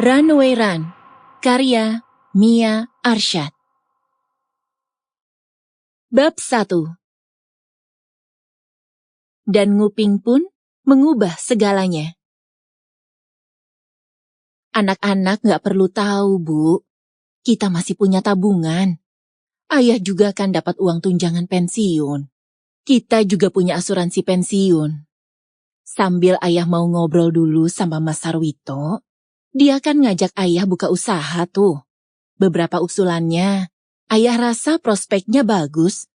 Runaway Run, karya Mia Arsyad. Bab 1. Dan Nguping pun mengubah segalanya. Anak-anak gak perlu tahu, Bu. Kita masih punya tabungan. Ayah juga kan dapat uang tunjangan pensiun. Kita juga punya asuransi pensiun. Sambil ayah mau ngobrol dulu sama Mas Sarwito, dia kan ngajak ayah buka usaha tuh. Beberapa usulannya, ayah rasa prospeknya bagus,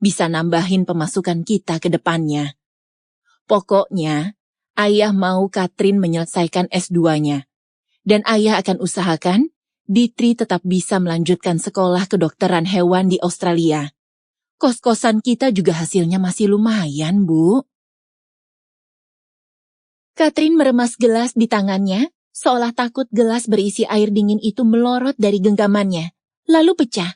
bisa nambahin pemasukan kita ke depannya. Pokoknya, ayah mau Katrin menyelesaikan S2-nya. Dan ayah akan usahakan Ditri tetap bisa melanjutkan sekolah kedokteran hewan di Australia. Kos-kosan kita juga hasilnya masih lumayan, Bu. Katrin meremas gelas di tangannya, seolah takut gelas berisi air dingin itu melorot dari genggamannya, lalu pecah,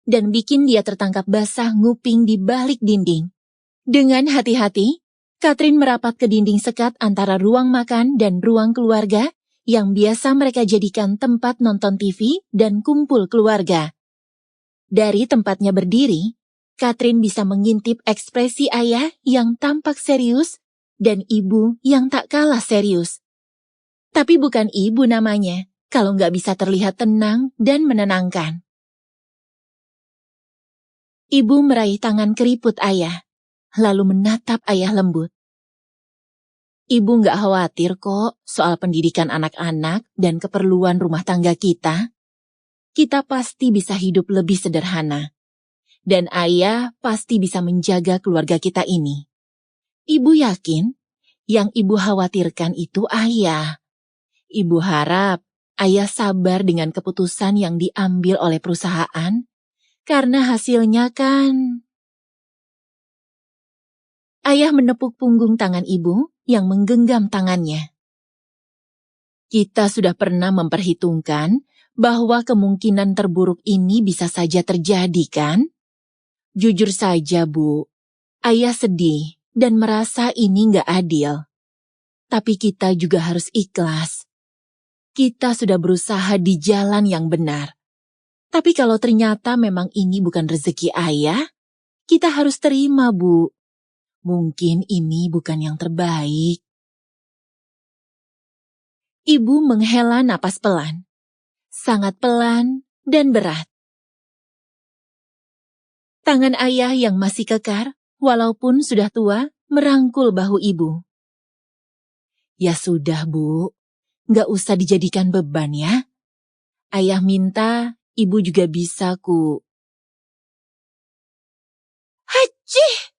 dan bikin dia tertangkap basah nguping di balik dinding. Dengan hati-hati, Katrin merapat ke dinding sekat antara ruang makan dan ruang keluarga yang biasa mereka jadikan tempat nonton TV dan kumpul keluarga. Dari tempatnya berdiri, Katrin bisa mengintip ekspresi ayah yang tampak serius dan ibu yang tak kalah serius. Tapi bukan ibu namanya, kalau nggak bisa terlihat tenang dan menenangkan. Ibu meraih tangan keriput ayah, lalu menatap ayah lembut. Ibu nggak khawatir kok soal pendidikan anak-anak dan keperluan rumah tangga kita. Kita pasti bisa hidup lebih sederhana. Dan ayah pasti bisa menjaga keluarga kita ini. Ibu yakin yang ibu khawatirkan itu ayah. Ibu harap ayah sabar dengan keputusan yang diambil oleh perusahaan, karena hasilnya kan... Ayah menepuk punggung tangan ibu yang menggenggam tangannya. Kita sudah pernah memperhitungkan bahwa kemungkinan terburuk ini bisa saja terjadi, kan? Jujur saja, Bu, ayah sedih dan merasa ini nggak adil. Tapi kita juga harus ikhlas. Kita sudah berusaha di jalan yang benar. Tapi kalau ternyata memang ini bukan rezeki ayah, kita harus terima, Bu. Mungkin ini bukan yang terbaik. Ibu menghela napas pelan. Sangat pelan dan berat. Tangan ayah yang masih kekar, walaupun sudah tua, merangkul bahu ibu. Ya sudah, Bu. Nggak usah dijadikan beban ya. Ayah minta, ibu juga bisa, Ku. Hacih!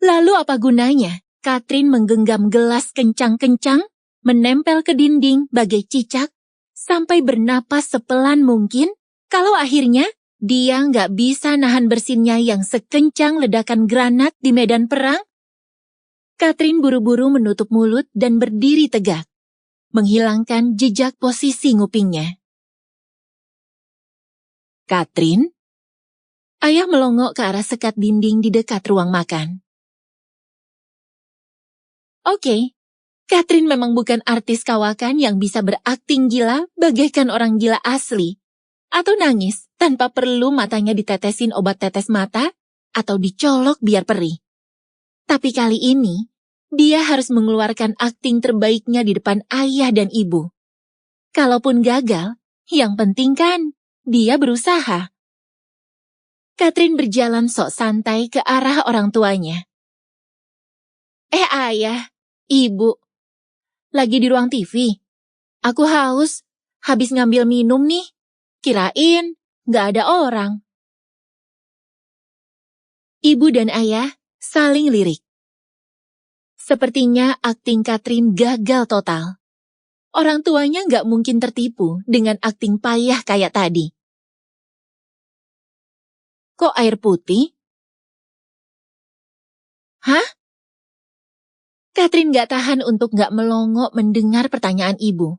Lalu apa gunanya Katrin menggenggam gelas kencang-kencang, menempel ke dinding bagai cicak, sampai bernapas sepelan mungkin, kalau akhirnya dia nggak bisa nahan bersinnya yang sekencang ledakan granat di medan perang? Katrin buru-buru menutup mulut dan berdiri tegak, menghilangkan jejak posisi ngupingnya. Katrin? Ayah melongok ke arah sekat dinding di dekat ruang makan. Oke, Katrin memang bukan artis kawakan yang bisa berakting gila bagaikan orang gila asli. Atau nangis tanpa perlu matanya ditetesin obat tetes mata atau dicolok biar perih. Tapi kali ini, dia harus mengeluarkan akting terbaiknya di depan ayah dan ibu. Kalaupun gagal, yang penting kan, dia berusaha. Katrin berjalan sok santai ke arah orang tuanya. Ayah, ibu, lagi di ruang TV. Aku haus, habis ngambil minum nih. Kirain gak ada orang. Ibu dan ayah saling lirik. Sepertinya akting Katrin gagal total. Orang tuanya gak mungkin tertipu dengan akting payah kayak tadi. Kok air putih? Hah? Katrin gak tahan untuk gak melongo mendengar pertanyaan ibu.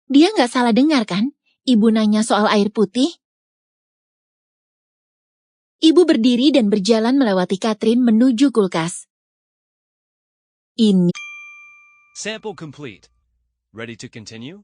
Dia gak salah dengar kan? Ibu nanya soal air putih. Ibu berdiri dan berjalan melewati Katrin menuju kulkas. Ini Sample complete. Ready to continue?